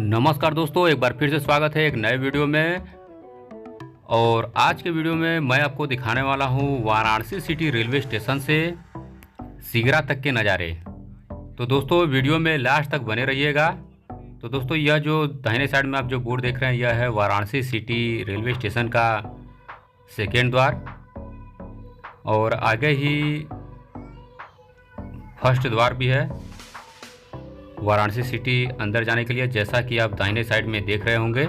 नमस्कार दोस्तों, एक बार फिर से स्वागत है एक नए वीडियो में। और आज के वीडियो में मैं आपको दिखाने वाला हूँ वाराणसी सिटी रेलवे स्टेशन से सिगरा तक के नज़ारे। तो दोस्तों वीडियो में लास्ट तक बने रहिएगा। तो दोस्तों यह जो दाहिने साइड में आप जो बोर्ड देख रहे हैं यह है वाराणसी सिटी रेलवे स्टेशन का सेकेंड द्वार, और आगे ही फर्स्ट द्वार भी है वाराणसी सिटी अंदर जाने के लिए, जैसा कि आप दाहिने साइड में देख रहे होंगे।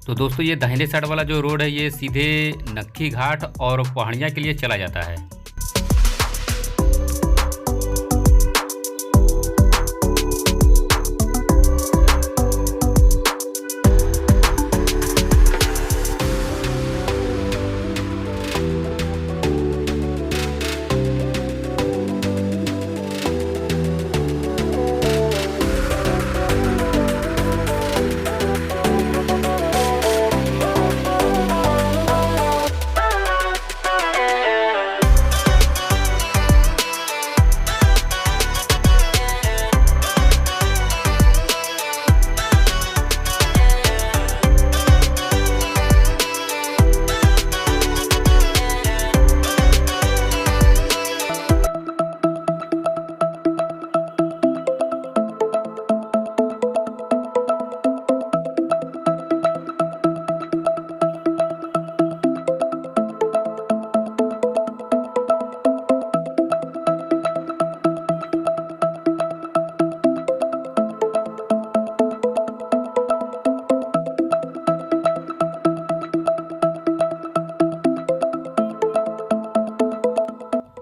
तो दोस्तों ये दाहिने साइड वाला जो रोड है ये सीधे नक्की घाट और पहाड़ियाँ के लिए चला जाता है।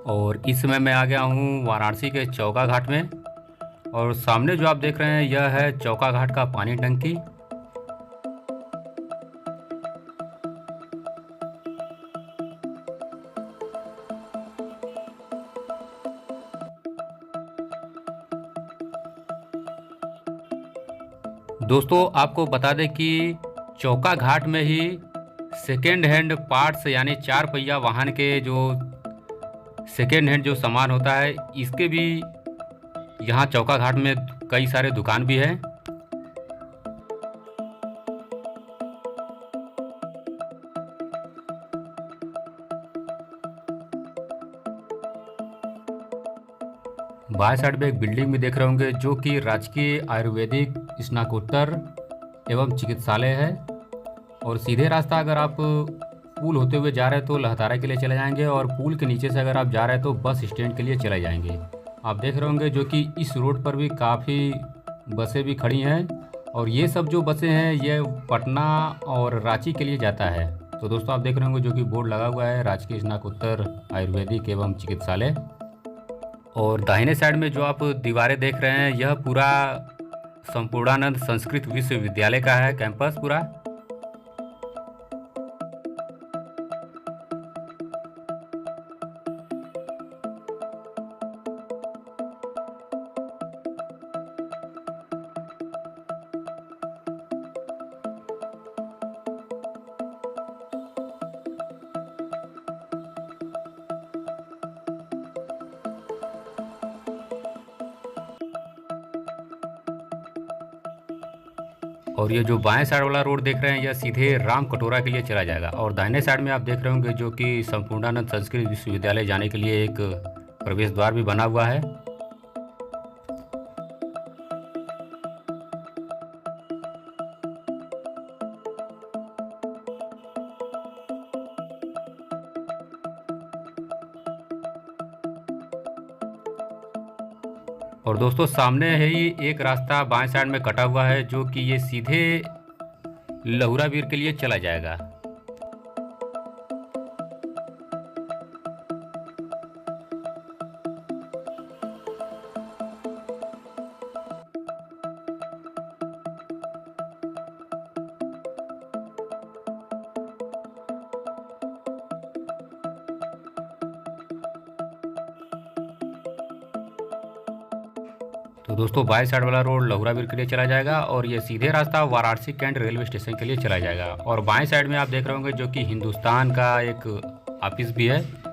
और इस समय मैं आ गया हूँ वाराणसी के चौका घाट में, और सामने जो आप देख रहे हैं यह है चौका घाट का पानी टंकी। दोस्तों आपको बता दें कि चौका घाट में ही सेकेंड हैंड पार्ट्स यानी चार पहिया वाहन के जो सेकेंड हैंड जो सामान होता है इसके भी यहाँ चौका घाट में कई सारे दुकान भी हैं। बाएं साइड में एक बिल्डिंग भी देख रहे होंगे जो कि राजकीय आयुर्वेदिक स्नातकोत्तर एवं चिकित्सालय है। और सीधे रास्ता अगर आप पुल होते हुए जा रहे हैं तो लहतारा के लिए चले जाएंगे, और पुल के नीचे से अगर आप जा रहे हैं तो बस स्टैंड के लिए चले जाएंगे। आप देख रहे होंगे जो कि इस रोड पर भी काफ़ी बसें भी खड़ी हैं, और ये सब जो बसें हैं ये पटना और रांची के लिए जाता है। तो दोस्तों आप देख रहे होंगे जो कि बोर्ड लगा हुआ है राजकीय स्नातकोत्तर आयुर्वेदिक एवं चिकित्सालय। और दाहिने साइड में जो आप दीवारें देख रहे हैं यह पूरा संपूर्णानंद संस्कृत विश्वविद्यालय का है कैंपस पूरा। और ये जो बाएं साइड वाला रोड देख रहे हैं यह सीधे राम कटोरा के लिए चला जाएगा। और दाहिने साइड में आप देख रहे होंगे जो कि संपूर्णानंद संस्कृत विश्वविद्यालय जाने के लिए एक प्रवेश द्वार भी बना हुआ है। और दोस्तों सामने ही एक रास्ता बाएं साइड में कटा हुआ है जो कि ये सीधे लहुरावीर के लिए चला जाएगा। तो दोस्तों बाएं साइड वाला रोड लहुरावीर के लिए चला जाएगा और ये सीधे रास्ता वाराणसी कैंट रेलवे स्टेशन के लिए चला जाएगा। और बाएं साइड में आप देख रहे होंगे जो कि हिंदुस्तान का एक ऑफिस भी है।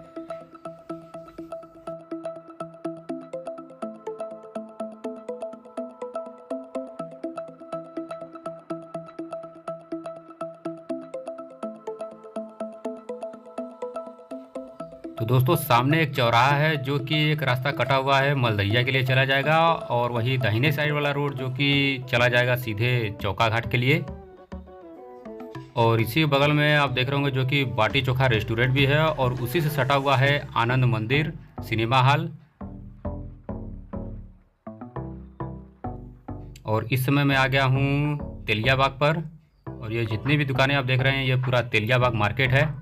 तो दोस्तों सामने एक चौराहा है जो कि एक रास्ता कटा हुआ है मलदहिया के लिए चला जाएगा और वही दाहिने साइड वाला रोड जो कि चला जाएगा सीधे चौका घाट के लिए। और इसी बगल में आप देख रहे होंगे जो कि बाटी चोखा रेस्टोरेंट भी है और उसी से सटा हुआ है आनंद मंदिर सिनेमा हॉल। और इस समय मैं आ गया हूँ तेलिया बाग पर और ये जितनी भी दुकानें आप देख रहे हैं ये पूरा तेलिया बाग मार्केट है।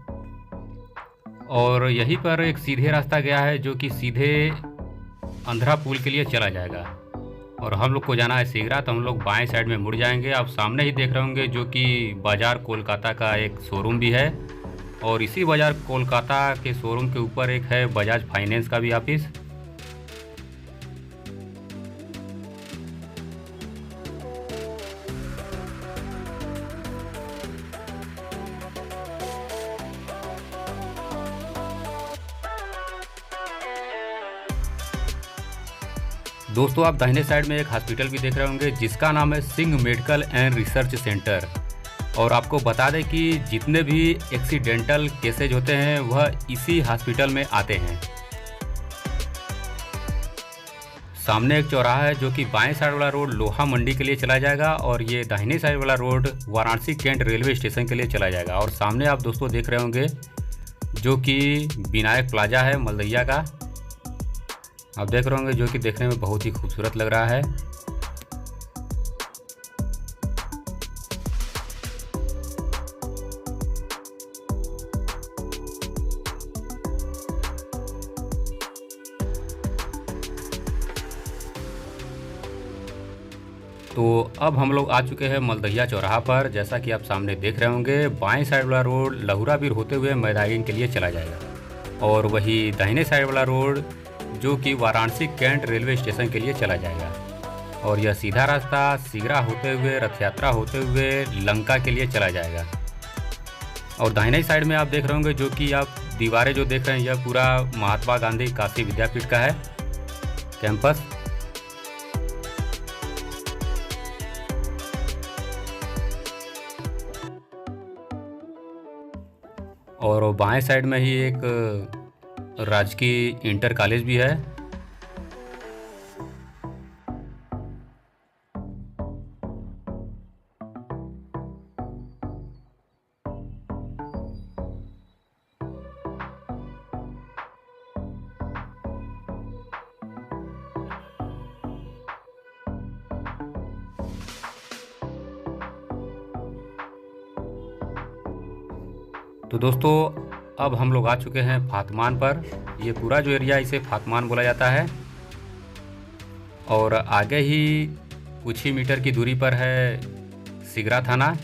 और यहीं पर एक सीधे रास्ता गया है जो कि सीधे अंधरा पुल के लिए चला जाएगा। और हम लोग को जाना है सीगरा, तो हम लोग बाएं साइड में मुड़ जाएंगे। आप सामने ही देख रहे होंगे जो कि बाज़ार कोलकाता का एक शोरूम भी है और इसी बाज़ार कोलकाता के शोरूम के ऊपर एक है बजाज फाइनेंस का भी ऑफिस। दोस्तों आप दाहिने साइड में एक हॉस्पिटल भी देख रहे होंगे जिसका नाम है Singh medical and research centre. और आपको बता दें कि जितने भी एक्सीडेंटल केसेज होते हैं वह इसी हॉस्पिटल में आते हैं। सामने एक चौराहा है जो कि बाएं साइड वाला रोड लोहा मंडी के लिए चला जाएगा और ये दाहिने साइड वाला road Varanasi Cantt railway station के लिए चला जाएगा। और सामने आप दोस्तों देख रहे होंगे जो कि विनायक प्लाजा है मलदहिया का, आप देख रहे होंगे जो कि देखने में बहुत ही खूबसूरत लग रहा है। तो अब हम लोग आ चुके हैं मलदहिया चौराहा पर। जैसा कि आप सामने देख रहे होंगे बाएं साइड वाला रोड लहुरावीर होते हुए मैदागिन के लिए चला जाएगा और वही दाहिने साइड वाला रोड जो कि वाराणसी कैंट रेलवे स्टेशन के लिए चला जाएगा। और यह सीधा रास्ता सीगरा होते हुए रथ यात्रा होते हुए लंका के लिए चला जाएगा। और दाहिने साइड में आप देख रहे होंगे जो कि आप दीवारें जो देख रहे हैं यह पूरा महात्मा गांधी काशी विद्यापीठ का है कैंपस। और बाएं साइड में ही एक राजकीय इंटर कॉलेज भी है। तो दोस्तों अब हम लोग आ चुके हैं फातमान पर। ये पूरा जो एरिया इसे फातमान बोला जाता है और आगे ही कुछ ही मीटर की दूरी पर है सिगरा थाना।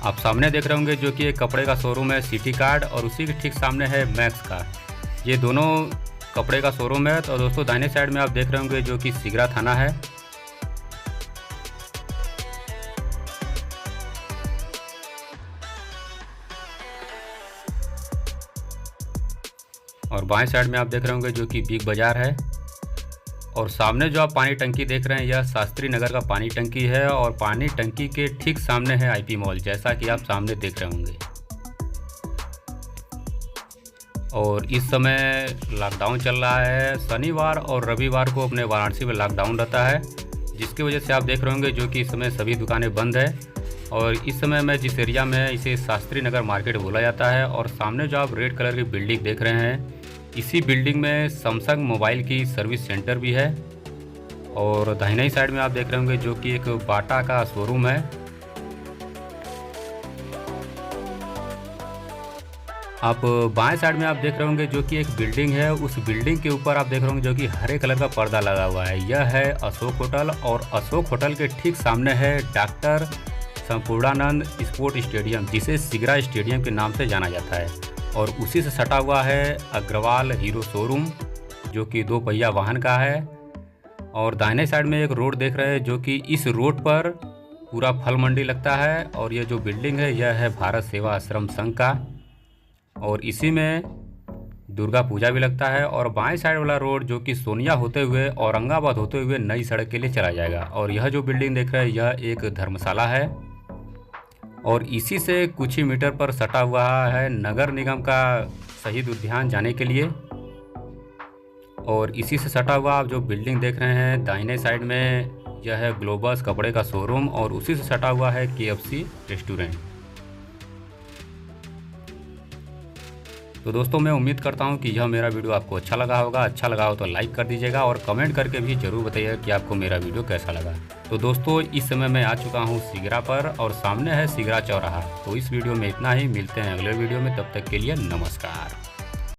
आप सामने देख रहे होंगे जो कि एक कपड़े का शोरूम है सिटी कार्ड और उसी के ठीक सामने है मैक्स का। ये दोनों कपड़े का शोरूम है। तो दोस्तों दाहिने साइड में आप देख रहे होंगे जो कि सिगरा थाना है। और बाएं साइड में आप देख रहे होंगे जो कि बिग बाज़ार है। और सामने जो आप पानी टंकी देख रहे हैं यह शास्त्री नगर का पानी टंकी है और पानी टंकी के ठीक सामने है आईपी मॉल, जैसा कि आप सामने देख रहे होंगे। और इस समय लॉकडाउन चल रहा है। शनिवार और रविवार को अपने वाराणसी में लॉकडाउन रहता है जिसकी वजह से आप देख रहे होंगे जो कि इस समय सभी दुकानें बंद है। और इस समय मैं जिस एरिया में है इसे शास्त्री नगर मार्केट बोला जाता है। और सामने जो आप रेड कलर की बिल्डिंग देख रहे हैं, इसी बिल्डिंग में सैमसंग मोबाइल की सर्विस सेंटर भी है। और दाहिने साइड में आप देख रहे होंगे जो कि एक बाटा का शोरूम है। आप बाएं साइड में आप देख रहे होंगे जो कि एक बिल्डिंग है। उस बिल्डिंग के ऊपर आप देख रहे होंगे जो कि हरे कलर का पर्दा लगा हुआ है। यह है अशोक होटल और अशोक होटल के ठीक सामने है डॉक्टर संपूर्णानंद स्पोर्ट स्टेडियम, जिसे सिगरा स्टेडियम के नाम से जाना जाता है। और उसी से सटा हुआ है अग्रवाल हीरो शोरूम, जो कि 2 पहिया वाहन का है। और दाहिने साइड में एक रोड देख रहे हैं जो कि इस रोड पर पूरा फल मंडी लगता है। और यह जो बिल्डिंग है यह है भारत सेवा आश्रम संघ का, और इसी में दुर्गा पूजा भी लगता है। और बाएं साइड वाला रोड जो कि सोनिया होते हुए औरंगाबाद होते हुए नई सड़क के लिए चला जाएगा। और यह जो बिल्डिंग देख रहे हैं यह एक धर्मशाला है। और इसी से कुछ ही मीटर पर सटा हुआ है नगर निगम का शहीद उद्यान जाने के लिए। और इसी से सटा हुआ आप जो बिल्डिंग देख रहे हैं दाहिने साइड में, यह है ग्लोबस कपड़े का शोरूम। और उसी से सटा हुआ है KFC रेस्टोरेंट। तो दोस्तों मैं उम्मीद करता हूं कि यह मेरा वीडियो आपको अच्छा लगा होगा। अच्छा लगा हो तो लाइक कर दीजिएगा और कमेंट करके भी ज़रूर बताइएगा कि आपको मेरा वीडियो कैसा लगा। तो दोस्तों इस समय मैं आ चुका हूं सिगरा पर और सामने है सिगरा चौराहा। तो इस वीडियो में इतना ही, मिलते हैं अगले वीडियो में, तब तक के लिए नमस्कार।